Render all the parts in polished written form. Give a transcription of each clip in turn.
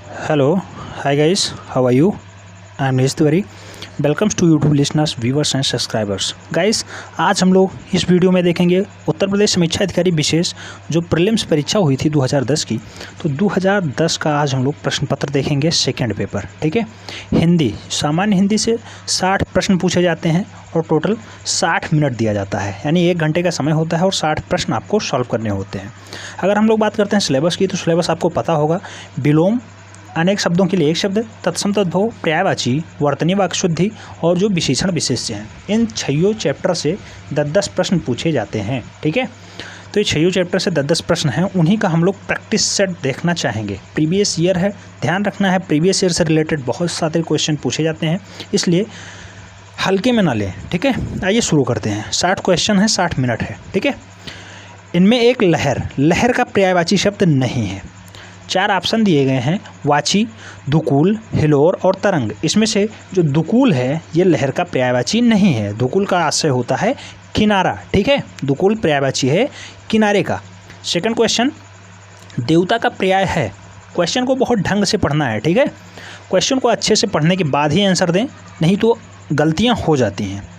Hello, hi guys, how are you? I am Nesh Tiwari. Welcomes to YouTube listeners, viewers and subscribers. Guys, आज हम लोग इस video में देखेंगे उत्तर प्रदेश समीक्षा अधिकारी विशेष जो प्रीलिम्स परीक्षा हुई थी 2010 की। तो 2010 का आज हम लोग प्रश्न पत्र देखेंगे, सेकंड पेपर। ठीक है, हिंदी, सामान्य हिंदी से 60 प्रश्न पूछे जाते हैं और टोटल 60 मिनट दिया जाता है, यानी 1 घंटे का समय होता है और 60 प्रश्न आपको सॉल्व करने होते हैं। अगर हम लोग बात करते हैं सिलेबस की, तो सिलेबस आपको पता होगा। विलोम, अनेक शब्दों के लिए एक शब्द, तत्सम तद्भव, पर्यायवाची, वर्तनी वाक्य शुद्धि और जो विशेषण विशेष्य हैं, इन 6 चैप्टर से 10-10 प्रश्न पूछे जाते हैं। ठीक है, तो ये 6 चैप्टर से 10-10 प्रश्न हैं, उन्हीं का हम लोग प्रैक्टिस सेट देखना चाहेंगे। प्रीवियस ईयर है, ध्यान रखना है, प्रीवियस ईयर से रिलेटेड बहुत सारे क्वेश्चन पूछे जाते हैं, इसलिए हल्के में ना लें। ठीक है, आइए शुरू करते हैं। 60 क्वेश्चन है, 60 मिनट है। ठीक है, इनमें एक लहर का पर्यायवाची शब्द नहीं है। 4 ऑप्शन दिए गए हैं, वाची, दुकूल, हिलोर और तरंग। इसमें से जो दुकूल है ये लहर का पर्यायवाची नहीं है। दुकूल का आशय होता है किनारा। ठीक है, दुकूल पर्यायवाची है किनारे का। सेकंड क्वेश्चन, देवता का पर्याय है। क्वेश्चन को बहुत ढंग से पढ़ना है। ठीक है, क्वेश्चन को अच्छे से पढ़ने के बाद ही आंसर दें, नहीं तो गलतियाँ हो जाती हैं।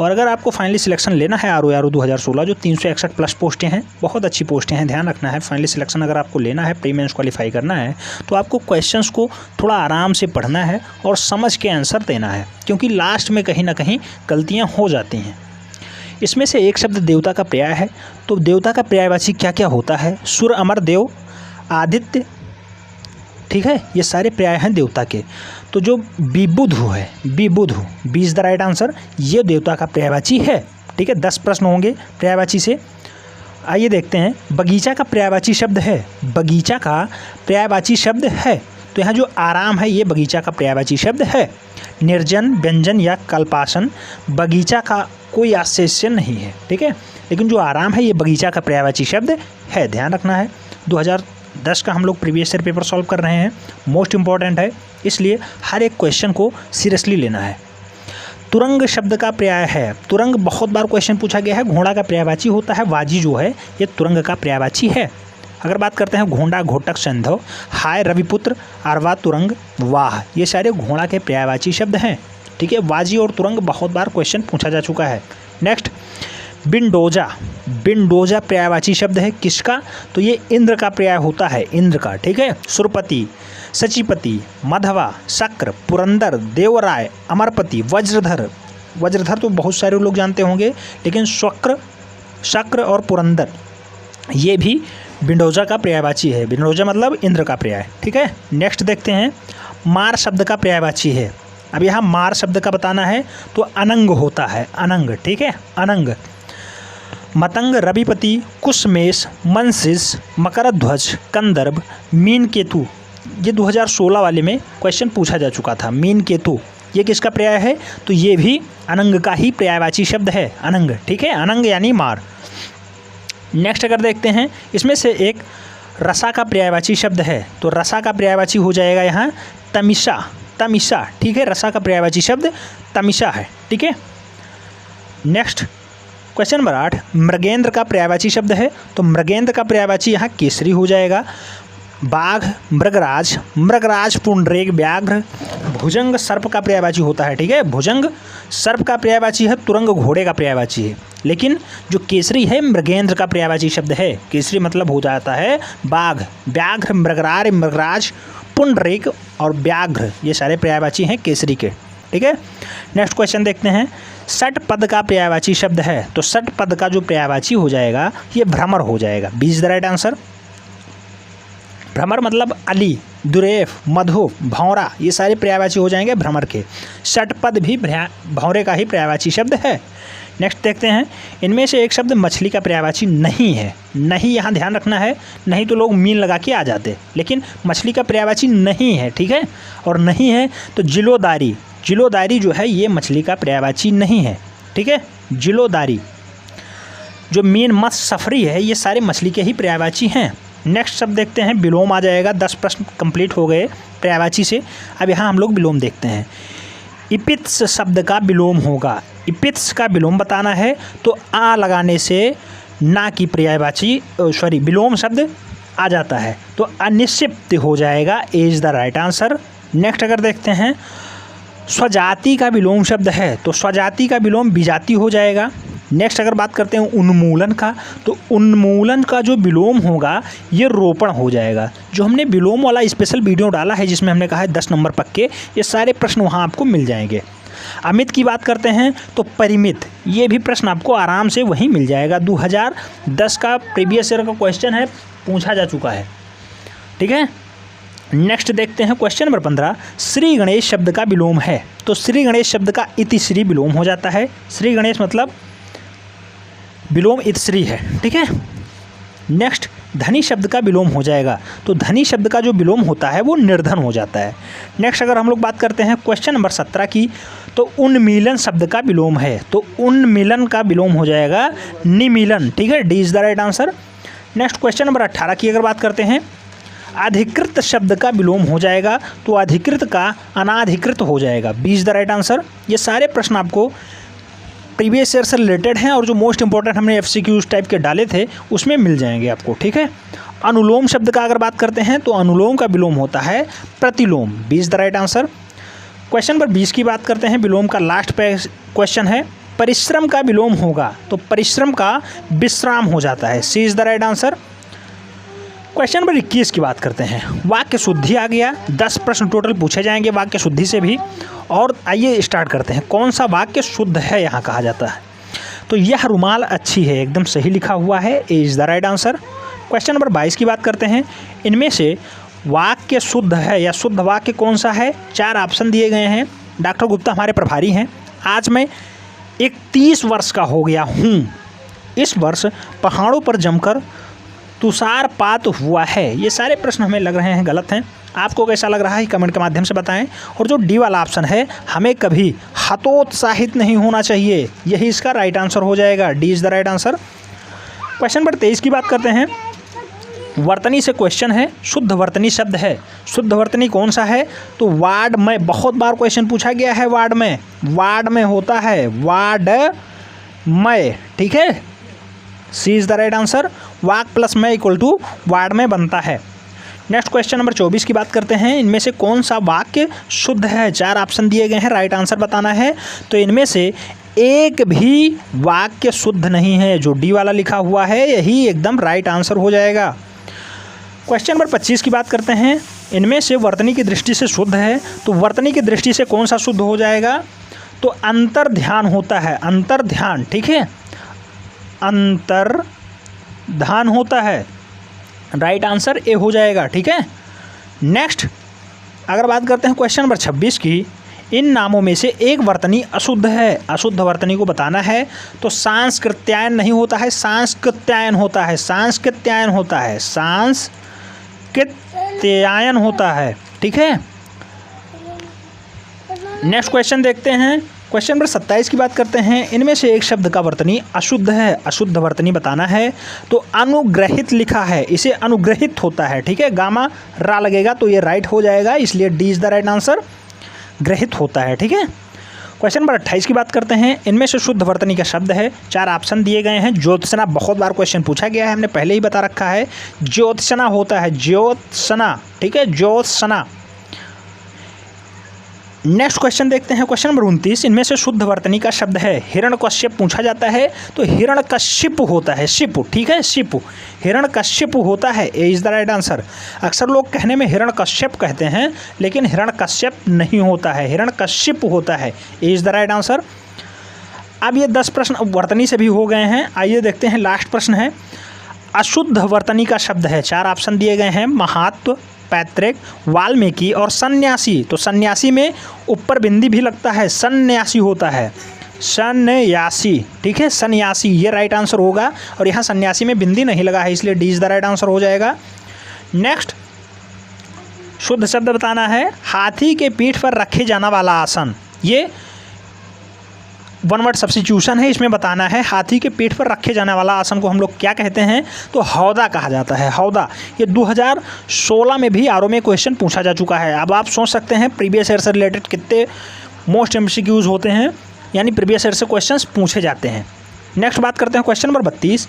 और अगर आपको फाइनली सिलेक्शन लेना है RORU 2016, जो 361 प्लस पोस्टें हैं, बहुत अच्छी पोस्टें हैं, ध्यान रखना है। फाइनली सिलेक्शन अगर आपको लेना है, प्री मेंस क्वालिफाई करना है, तो आपको क्वेश्चंस को थोड़ा आराम से पढ़ना है और समझ के आंसर देना है, क्योंकि लास्ट में कहीं ना कहीं गलतियां हो जाती हैं। इसमें से एक शब्द देवता का पर्याय है। तो देवता का पर्यायवाची क्या क्या होता है? सूर्य, अमर, देव, आदित्य। ठीक है, ये सारे पर्याय हैं देवता के। तो जो विबुधु है, विबुधु, B is the right answer, ये देवता का पर्यायवाची है। ठीक है, 10 प्रश्न होंगे पर्यायवाची से। आइए देखते हैं, बगीचा का पर्यायवाची शब्द है। बगीचा का पर्यायवाची शब्द है, तो यहाँ जो आराम है ये बगीचा का पर्यायवाची शब्द है। निर्जन, व्यंजन या कल्पासन, बगीचा का कोई आशेष्य नहीं है। ठीक है, लेकिन जो आराम है ये बगीचा का पर्यायवाची शब्द है, ध्यान रखना है। 2010 का हम लोग प्रीवियस ईयर पेपर सॉल्व कर रहे हैं, मोस्ट इंपॉर्टेंट है, इसलिए हर एक क्वेश्चन को सीरियसली लेना है। तुरंग शब्द का पर्याय है। तुरंग बहुत बार क्वेश्चन पूछा गया है, घोड़ा का पर्यायवाची होता है। वाजी जो है ये तुरंग का पर्यायवाची है। अगर बात करते हैं घोड़ा, घोटक, संधव, हाय, रविपुत्र, अरवा, तुरंग, वाह, ये सारे घोड़ा के पर्यायवाची शब्द हैं। ठीक है, वाजी और तुरंग बहुत बार क्वेश्चन पूछा जा चुका है। नेक्स्ट, बिंडोजा। बिंडोजा पर्यायवाची शब्द है किसका? तो ये इंद्र का पर्याय होता है, इंद्र का। ठीक है, सुरपति, सचिपति, मधवा, शक्र, पुरंदर, देवराय, अमरपति, वज्रधर। वज्रधर तो बहुत सारे लोग जानते होंगे, लेकिन शक्र और पुरंदर ये भी बिंडोजा का पर्यायवाची है। बिंडोजा मतलब इंद्र का पर्याय। ठीक है, नेक्स्ट देखते हैं, मार शब्द का पर्यायवाची है। अब यहाँ मार शब्द का बताना है तो अनंग होता है, अनंग। ठीक है, अनंग। मतंग, रविपति, कुशमेश, मंसिस, मकरध्वज, कंदर्प, मीनकेतु। ये 2016 वाले में क्वेश्चन पूछा जा चुका था। मीनकेतु ये किसका पर्याय है? तो ये भी अनंग का ही पर्यायवाची शब्द है, अनंग। ठीक है, अनंग यानी मार। नेक्स्ट अगर देखते हैं, इसमें से एक रसा का पर्यायवाची शब्द है, तो रसा का पर्यायवाची हो जाएगा यहाँ तमिशा। तमिशा, ठीक है, रसा का पर्यायवाची शब्द तमिशा है। ठीक है, नेक्स्ट क्वेश्चन नंबर 8, मृगेंद्र का पर्यायवाची शब्द है। तो मृगेंद्र का पर्यायवाची यहाँ केसरी हो जाएगा। बाघ, मृगराज, मृगराज, पुंडरेक, व्याघ्र, भुजंग सर्प का पर्यायवाची होता है। ठीक है, भुजंग सर्प का पर्यायवाची है, तुरंग घोड़े का पर्यायवाची है, लेकिन जो केसरी है मृगेंद्र का पर्यायवाची शब्द है। केसरी मतलब हो जाता है बाघ। व्याघ्र, मृगराज, मृगराज, पुंडरेक और व्याघ्र ये सारे पर्यायवाची हैं केसरी के। ठीक है, नेक्स्ट क्वेश्चन देखते हैं, षट पद का पर्यायवाची शब्द है। तो षट पद का जो पर्यायवाची हो जाएगा ये भ्रमर हो जाएगा। B is the right answer. भ्रमर मतलब अली, दुरेफ, मधु, भौरा, ये सारे पर्यायवाची हो जाएंगे भ्रमर के। षटपद भी भौरे का ही पर्यायवाची शब्द है। नेक्स्ट देखते हैं, इनमें से एक शब्द मछली का पर्यायवाची नहीं है। नहीं यहाँ ध्यान रखना है, नहीं तो लोग मीन लगा के आ जाते, लेकिन मछली का पर्यायवाची नहीं है। ठीक है, और नहीं है तो जिलोदारी। जिलोदारी जो है ये मछली का पर्यायवाची नहीं है। ठीक है, जिलोदारी। जो मीन, मत्स्य, सफरी है, ये सारे मछली के ही पर्यायवाची हैं। नेक्स्ट शब्द देखते हैं, विलोम आ जाएगा। 10 प्रश्न कंप्लीट हो गए पर्यायवाची से। अब यहाँ हम लोग विलोम देखते हैं। इपित्स शब्द का विलोम होगा। इपित्स का विलोम बताना है तो आ लगाने से ना की पर्यायवाची विलोम शब्द आ जाता है, तो अनिश्चित हो जाएगा, A is the right answer. Next अगर देखते हैं स्वजाति का विलोम शब्द है, तो स्वजाति का विलोम विजाति हो जाएगा। नेक्स्ट अगर बात करते हैं उन्मूलन का, तो उन्मूलन का जो विलोम होगा ये रोपण हो जाएगा। जो हमने विलोम वाला स्पेशल वीडियो डाला है जिसमें हमने कहा है 10 नंबर पक्के, ये सारे प्रश्न वहाँ आपको मिल जाएंगे। अमित की बात करते हैं तो परिमित, ये भी प्रश्न आपको आराम से वहीं मिल जाएगा। 2010 का प्रीवियस ईयर का क्वेश्चन है, पूछा जा चुका है, ठीक है। नेक्स्ट देखते हैं क्वेश्चन नंबर 15, श्री गणेश शब्द का विलोम है, तो श्री गणेश शब्द का इतिश्री विलोम हो जाता है। श्री गणेश मतलब विलोम इतिश्री है, ठीक है। नेक्स्ट धनी शब्द का विलोम हो जाएगा, तो धनी शब्द का जो विलोम होता है वो निर्धन हो जाता है। नेक्स्ट अगर हम लोग बात करते हैं क्वेश्चन नंबर 17 की, तो उन्मीलन शब्द का विलोम है, तो उन्मिलन का विलोम हो जाएगा निमीलन, ठीक है, D is the right answer. Next question number 18 की अगर बात करते हैं, अधिकृत शब्द का विलोम हो जाएगा, तो अधिकृत का अनाधिकृत हो जाएगा, B is the right answer. ये सारे प्रश्न आपको प्रीवियस ईयर से रिलेटेड हैं और जो मोस्ट इंपॉर्टेंट हमने एफसीक्यूज टाइप के डाले थे उसमें मिल जाएंगे आपको, ठीक है। अनुलोम शब्द का अगर बात करते हैं तो अनुलोम का विलोम होता है प्रतिलोम, B is the right answer. Question number 20 की बात करते हैं, विलोम का लास्ट क्वेश्चन है, परिश्रम का विलोम होगा, तो परिश्रम का विश्राम हो जाता है, C is the right answer. Question number 21 की बात करते हैं, वाक्य शुद्धि आ गया, 10 प्रश्न टोटल पूछे जाएंगे वाक्य शुद्धि से भी। और आइए स्टार्ट करते हैं, कौन सा वाक्य शुद्ध है यहाँ कहा जाता है, तो यह रुमाल अच्छी है, एकदम सही लिखा हुआ है, A is the right answer. Question number 22 की बात करते हैं, इनमें से वाक्य शुद्ध है या शुद्ध वाक्य कौन सा है, 4 ऑप्शन दिए गए हैं। डॉक्टर गुप्ता हमारे प्रभारी हैं, आज मैं 31 वर्ष का हो गया हूँ, इस वर्ष पहाड़ों पर जमकर तुषारपात हुआ है। ये सारे प्रश्न हमें लग रहे हैं गलत हैं, आपको कैसा लग रहा है कमेंट के माध्यम से बताएं। और जो डी वाला ऑप्शन है, हमें कभी हतोत्साहित नहीं होना चाहिए, यही इसका राइट आंसर हो जाएगा, D is the right answer. Question number 23 की बात करते हैं, वर्तनी से क्वेश्चन है, शुद्ध वर्तनी शब्द है, शुद्ध वर्तनी कौन सा है, तो वार्ड में, बहुत बार क्वेश्चन पूछा गया है, वार्ड में होता है, वार्ड में, ठीक है, C is the right answer. वाक प्लस में इक्वल टू वार्ड में बनता है। नेक्स्ट क्वेश्चन नंबर 24 की बात करते हैं, इनमें से कौन सा वाक्य शुद्ध है, 4 ऑप्शन दिए गए हैं, राइट आंसर बताना है। तो इनमें से एक भी वाक्य शुद्ध नहीं है, जो डी वाला लिखा हुआ है यही एकदम राइट आंसर हो जाएगा। क्वेश्चन नंबर 25 की बात करते हैं, इनमें से वर्तनी की दृष्टि से शुद्ध है, तो वर्तनी की दृष्टि से कौन सा शुद्ध हो जाएगा, तो अंतर ध्यान होता है, अंतर ध्यान, ठीक है, अंतर ध्यान होता है, राइट आंसर ए हो जाएगा, ठीक है। नेक्स्ट अगर बात करते हैं क्वेश्चन नंबर 26 की, इन नामों में से एक वर्तनी अशुद्ध है, अशुद्ध वर्तनी को बताना है, तो सांस्कृत्यायन नहीं होता है, सांस्कृत्यायन होता है, सांस्कृत्यायन होता है, सांस्कृत्यायन होता है, ठीक है। नेक्स्ट क्वेश्चन देखते हैं, क्वेश्चन नंबर 27 की बात करते हैं, इनमें से एक शब्द का वर्तनी अशुद्ध है, अशुद्ध वर्तनी बताना है, तो अनुग्रहित लिखा है, इसे अनुग्रहित होता है, ठीक है, गामा रा लगेगा तो ये राइट हो जाएगा, इसलिए D is the right answer, ग्रहित होता है, ठीक है। क्वेश्चन नंबर 28 की बात करते हैं, इनमें से शुद्ध वर्तनी का शब्द है, 4 ऑप्शन दिए गए हैं। ज्योत्सना, बहुत बार क्वेश्चन पूछा गया है, हमने पहले ही बता रखा है, ज्योत्सना होता है, ज्योत्सना, ठीक है, ज्योत्सना। नेक्स्ट क्वेश्चन देखते हैं, क्वेश्चन नंबर 29, इनमें से शुद्ध वर्तनी का शब्द है, हिरण्यकश्यप पूछा जाता है, तो हिरण्यकश्यप होता है, शिप, ठीक है, शिप, हिरण्यकश्यप होता है, A is the right answer. अक्सर लोग कहने में हिरण्यकश्यप कहते हैं, लेकिन हिरण्यकश्यप नहीं होता है, हिरण्यकश्यप होता है, A is the right answer. अब ये 10 प्रश्न वर्तनी से भी हो गए हैं, आइए देखते हैं लास्ट प्रश्न है, अशुद्ध वर्तनी का शब्द है, 4 ऑप्शन दिए गए हैं, महात्व, पैतृक, वाल्मीकि और सन्यासी, तो सन्यासी में ऊपर बिंदी भी लगता है, सन्यासी होता है, सन्यासी, ठीक है, सन्यासी, ये राइट आंसर होगा। और यहाँ सन्यासी में बिंदी नहीं लगा है, इसलिए D is the right answer हो जाएगा। नेक्स्ट शुद्ध शब्द बताना है, हाथी के पीठ पर रखे जाने वाला आसन, ये 1 वर्ड सब्स्टिट्यूशन है, इसमें बताना है हाथी के पीठ पर रखे जाने वाला आसन को हम लोग क्या कहते हैं, तो हौदा कहा जाता है, हौदा। ये 2016 में भी आरओ में क्वेश्चन पूछा जा चुका है। अब आप सोच सकते हैं प्रीवियस ईयर से रिलेटेड कितने मोस्ट एमसीक्यूज होते हैं, यानी प्रीवियस ईयर से क्वेश्चंस पूछे जाते हैं। नेक्स्ट बात करते हैं क्वेश्चन नंबर 32,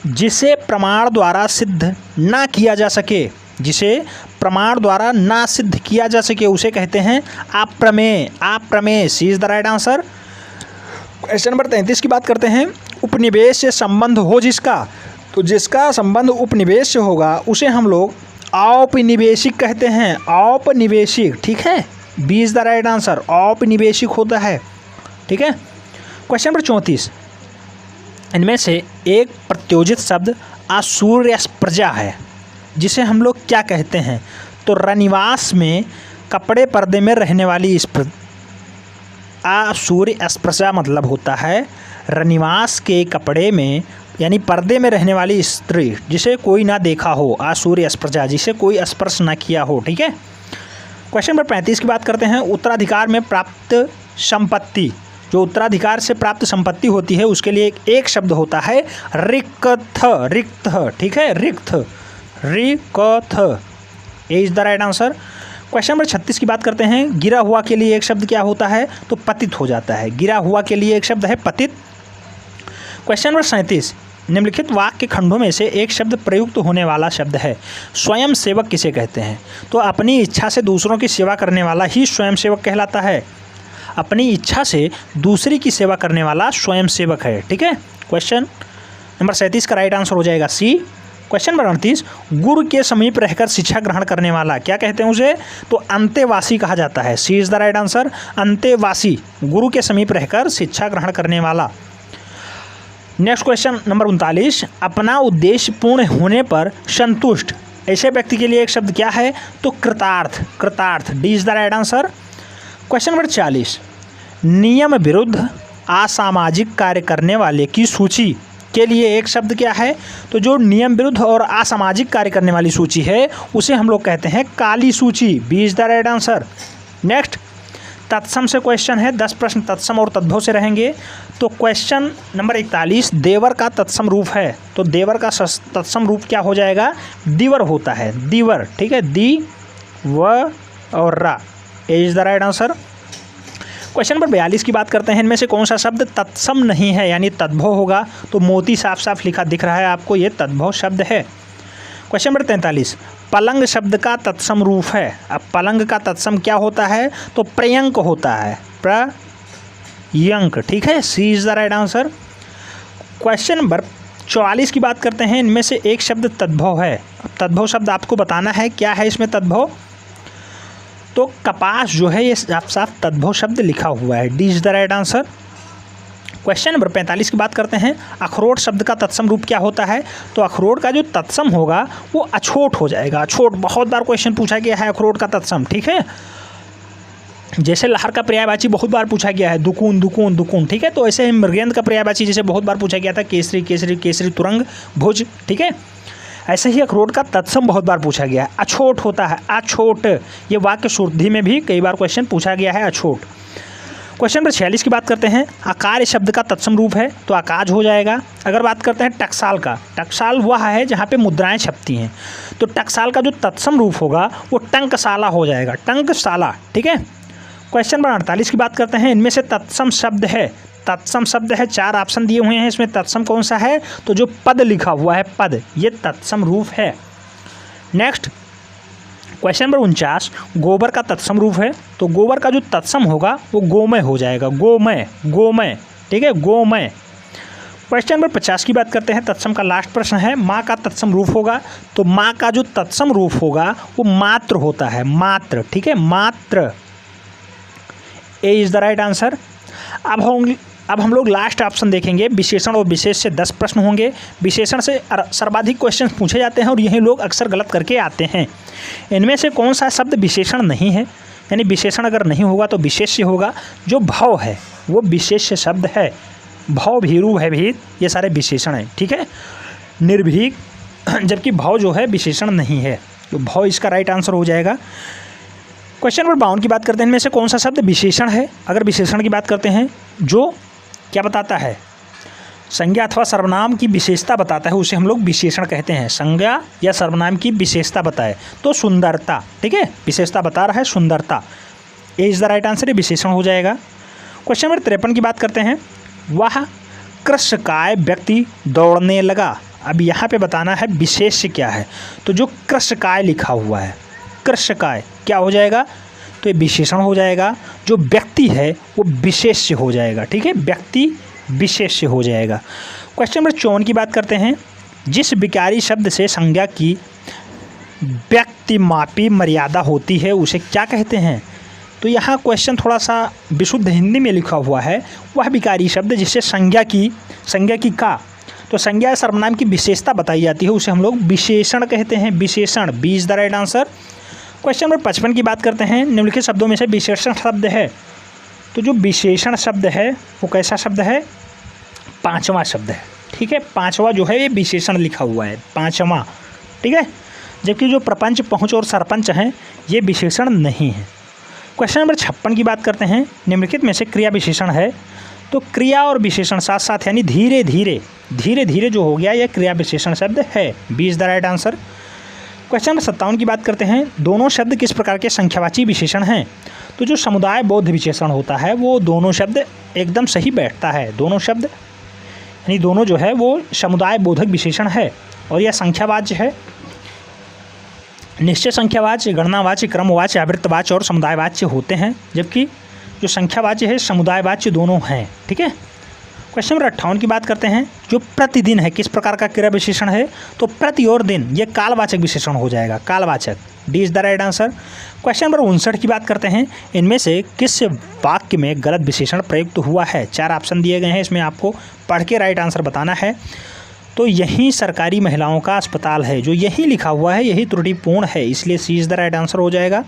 जिसे प्रमाण द्वारा सिद्ध ना किया जा सके, जिसे प्रमाण द्वारा ना सिद्ध किया जा सके उसे कहते हैं अप्रमेय। अप्रमेय, C is the right answer. Question number 33 की बात करते हैं। उपनिवेश से संबंध हो जिसका, तो जिसका संबंध उपनिवेश से होगा उसे हम लोग औपनिवेशिक कहते हैं। औपनिवेशिक, ठीक है, B is the right answer. औपनिवेशिक होता है, ठीक है। क्वेश्चन नंबर 34, इनमें से एक प्रत्योजित शब्द आसूर्यस्प्रजा है, जिसे हम लोग क्या कहते हैं? तो रनिवास में कपड़े पर्दे में रहने वाली आसूर्यस्प्रजा मतलब होता है रनिवास के कपड़े में यानी पर्दे में रहने वाली स्त्री, जिसे कोई ना देखा हो। आसूर्यस्प्रजा, जिसे कोई स्पर्श ना किया हो, ठीक है। क्वेश्चन नंबर 35 की बात करते हैं। उत्तराधिकार में प्राप्त संपत्ति, जो उत्तराधिकार से प्राप्त संपत्ति होती है उसके लिए एक शब्द होता है रिक्त। रिक्त, ठीक है, रिक्त, रिक्त, A is the right answer. Question number 36 की बात करते हैं। गिरा हुआ के लिए एक शब्द क्या होता है? तो पतित हो जाता है। गिरा हुआ के लिए एक शब्द है पतित। क्वेश्चन नंबर 37, निम्नलिखित वाक्य खंडों में से एक शब्द प्रयुक्त होने वाला शब्द है। स्वयं सेवक किसे कहते हैं? तो अपनी इच्छा से दूसरों की सेवा करने वाला ही स्वयं सेवक कहलाता है। अपनी इच्छा से दूसरी की सेवा करने वाला स्वयं सेवक है, ठीक है। क्वेश्चन नंबर 37 का राइट आंसर हो जाएगा सी। क्वेश्चन नंबर 38, गुरु के समीप रहकर शिक्षा ग्रहण करने वाला क्या कहते हैं उसे? तो अंतेवासी कहा जाता है। C is the right answer. अंतेवासी, गुरु के समीप रहकर शिक्षा ग्रहण करने वाला। नेक्स्ट क्वेश्चन नंबर 39, अपना उद्देश्य पूर्ण होने पर संतुष्ट ऐसे व्यक्ति के लिए एक शब्द क्या है? तो कृतार्थ। कृतार्थ, D is the right answer. Question number 40, नियम विरुद्ध असामाजिक कार्य करने वाले की सूची के लिए एक शब्द क्या है? तो जो नियम विरुद्ध और असामाजिक कार्य करने वाली सूची है उसे हम लोग कहते हैं काली सूची। B is the right answer. Next तत्सम से क्वेश्चन है। 10 प्रश्न तत्सम और तद्भव से रहेंगे। तो क्वेश्चन नंबर 41, देवर का तत्सम रूप है। तो देवर का तत्सम रूप क्या हो जाएगा? दिवर होता है, दिवर, ठीक है, दी व और रा, A is the right answer. Question number 42 की बात करते हैं। इनमें से कौन सा शब्द तत्सम नहीं है यानी तद्भव होगा? तो मोती साफ साफ लिखा दिख रहा है आपको, ये तद्भव शब्द है। क्वेश्चन नंबर 43, पलंग शब्द का तत्सम रूप है। अब पलंग का तत्सम क्या होता है? तो प्रयंक होता है, प्रयंक, ठीक है, C is the right answer. Question number 44 की बात करते हैं। इनमें से एक शब्द तद्भव है। अब तद्भव शब्द आपको बताना है क्या है इसमें तद्भव। तो कपास जो है ये साफ साफ तद्भव शब्द लिखा हुआ है, D is the right answer. Question number 45 की बात करते हैं। अखरोट शब्द का तत्सम रूप क्या होता है? तो अखरोट का जो तत्सम होगा वो अछोट हो जाएगा। अछोट, बहुत बार क्वेश्चन पूछा गया है अखरोट का तत्सम, ठीक है। जैसे लहर का पर्यायवाची बहुत बार पूछा गया है, दुकून दुकून दुकून, ठीक है। तो ऐसे ही मृगेंद्र का पर्यायवाची जैसे बहुत बार पूछा गया था, केसरी केसरी केसरी तुरंग भुज, ठीक है। ऐसे ही अखरोट का तत्सम बहुत बार पूछा गया है, अछोट होता है, अछोट। ये वाक्य शुद्धि में भी कई बार क्वेश्चन पूछा गया है, अछोट। क्वेश्चन नंबर 46 की बात करते हैं। आकार शब्द का तत्सम रूप है, तो आकाज हो जाएगा। अगर बात करते हैं टकसाल का, टकसाल वह है जहाँ पे मुद्राएं छपती हैं, तो टकसाल का जो तत्सम रूप होगा वो टंकसाला हो जाएगा, टंकसाला, ठीक है। क्वेश्चन नंबर 48 की बात करते हैं। इनमें से तत्सम शब्द है, तत्सम शब्द है, 4 ऑप्शन दिए हुए हैं, इसमें तत्सम कौन सा है? तो जो पद लिखा हुआ है, पद, ये तत्सम रूप है। नेक्स्ट क्वेश्चन नंबर 49, गोबर का तत्सम रूप है। तो गोबर का जो तत्सम होगा वो गोमय हो जाएगा, गोमय, गोमय, ठीक है, गोमय। क्वेश्चन नंबर 50 की बात करते हैं। तत्सम का लास्ट प्रश्न है, माँ का तत्सम रूप होगा। तो माँ का जो तत्सम रूप होगा वो मात्र होता है, मात्र, ठीक है, मात्र, ए इज द राइट आंसर। अब हम लोग लास्ट ऑप्शन देखेंगे। विशेषण और विशेष से 10 प्रश्न होंगे। विशेषण से सर्वाधिक क्वेश्चन पूछे जाते हैं और यही लोग अक्सर गलत करके आते हैं। इनमें से कौन सा शब्द विशेषण नहीं है? यानी विशेषण अगर नहीं होगा तो विशेष्य होगा। जो भव है वो विशेष्य शब्द है। भव, भीरु, भयभीत, ये सारे विशेषण हैं, ठीक है। निर्भीक, जबकि भव जो है विशेषण नहीं है, तो भव इसका राइट आंसर हो जाएगा। क्वेश्चन नंबर 52 की बात करते हैं। इनमें से कौन सा शब्द विशेषण है? अगर विशेषण की बात करते हैं, जो क्या बताता है? संज्ञा अथवा सर्वनाम की विशेषता बताता है, उसे हम लोग विशेषण कहते हैं। संज्ञा या सर्वनाम की विशेषता बताए तो सुंदरता, ठीक है, विशेषता बता रहा है, सुंदरता, ए इज द राइट आंसर, ये विशेषण हो जाएगा। क्वेश्चन नंबर 53 की बात करते हैं। वह कृशकाय व्यक्ति दौड़ने लगा। अब यहाँ पे बताना है विशेष्य क्या है। तो जो कृशकाय लिखा हुआ है, कृशकाय क्या हो जाएगा, तो ये विशेषण हो जाएगा। जो व्यक्ति है वो विशेष्य हो जाएगा, ठीक है, व्यक्ति विशेष्य हो जाएगा। क्वेश्चन नंबर 54 की बात करते हैं। जिस विकारी शब्द से संज्ञा की व्यक्तिमापी मर्यादा होती है उसे क्या कहते हैं। तो यहाँ क्वेश्चन थोड़ा सा विशुद्ध हिंदी में लिखा हुआ है। वह विकारी शब्द जिससे संज्ञा की का, तो संज्ञा सर्वनाम की विशेषता बताई जाती है उसे हम लोग विशेषण कहते हैं। विशेषण, B is the right answer. Question number 55 की बात करते हैं। निम्नलिखित शब्दों में से विशेषण शब्द है। तो जो विशेषण शब्द है वो कैसा शब्द है, पांचवा शब्द है, ठीक है। पांचवा जो है ये विशेषण लिखा हुआ है, पांचवा, ठीक है। जबकि जो प्रपंच, पहुँच और सरपंच हैं ये विशेषण नहीं है। क्वेश्चन नंबर 56 की बात करते हैं। निम्नलिखित में से क्रिया विशेषण है। तो क्रिया और विशेषण साथ साथ यानी धीरे धीरे जो हो गया यह क्रिया विशेषण शब्द है, B is the right answer. Question number 57 की बात करते हैं। दोनों शब्द किस प्रकार के संख्यावाची विशेषण हैं। तो जो समुदाय बोध विशेषण होता है वो दोनों शब्द एकदम सही बैठता है। दोनों शब्द यानी दोनों जो है वो समुदाय बोधक विशेषण है। और यह संख्यावाच्य है। निश्चय संख्यावाच्य, गणनावाच्य, क्रमवाच्य, आवृत्तवाच्य और समुदायवाच्य होते हैं। जबकि जो संख्यावाच्य है समुदायवाच्य दोनों हैं, ठीक है। क्वेश्चन नंबर 58 की बात करते हैं। जो प्रतिदिन है किस प्रकार का क्रिया विशेषण है। तो प्रति और दिन ये कालवाचक विशेषण हो जाएगा, कालवाचक, D is the right answer. Question number 59 की बात करते हैं। इनमें से किस वाक्य में गलत विशेषण प्रयुक्त हुआ है। 4 ऑप्शन दिए गए हैं, इसमें आपको पढ़ के राइट आंसर बताना है। तो यही सरकारी महिलाओं का अस्पताल है, जो यही लिखा हुआ है यही त्रुटिपूर्ण है, इसलिए सी इज द राइट आंसर हो जाएगा।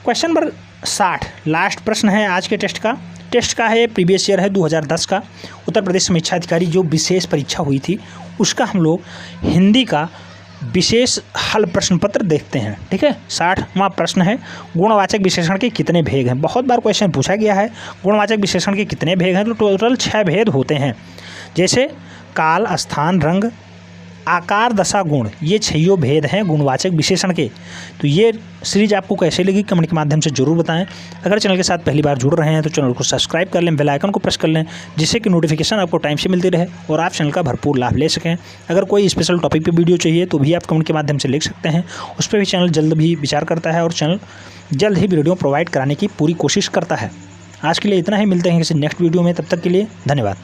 क्वेश्चन नंबर 60 लास्ट प्रश्न है आज के टेस्ट का है, प्रीवियस ईयर है 2010 का। उत्तर प्रदेश समीक्षा अधिकारी जो विशेष परीक्षा हुई थी उसका हम लोग हिंदी का विशेष हल प्रश्न पत्र देखते हैं, ठीक है। 60वां प्रश्न है, गुणवाचक विशेषण के कितने भेद हैं। बहुत बार क्वेश्चन पूछा गया है गुणवाचक विशेषण के कितने भेद हैं। तो टोटल 6 भेद होते हैं। जैसे काल, स्थान, रंग, आकार, दशा, गुण, ये 6 भेद हैं गुणवाचक विशेषण के। तो ये सीरीज आपको कैसे लगी कमेंट के माध्यम से जरूर बताएं। अगर चैनल के साथ पहली बार जुड़ रहे हैं तो चैनल को सब्सक्राइब कर लें, बेल आइकन को प्रेस कर लें, जिससे कि नोटिफिकेशन आपको टाइम से मिलती रहे और आप चैनल का भरपूर लाभ ले सकें। अगर कोई स्पेशल टॉपिक पे वीडियो चाहिए तो भी आप कमेंट के माध्यम से लिख सकते हैं, उस पर भी चैनल जल्द भी विचार करता है और चैनल जल्द ही वीडियो प्रोवाइड कराने की पूरी कोशिश करता है। आज के लिए इतना ही, मिलते हैं किसी नेक्स्ट वीडियो में, तब तक के लिए धन्यवाद।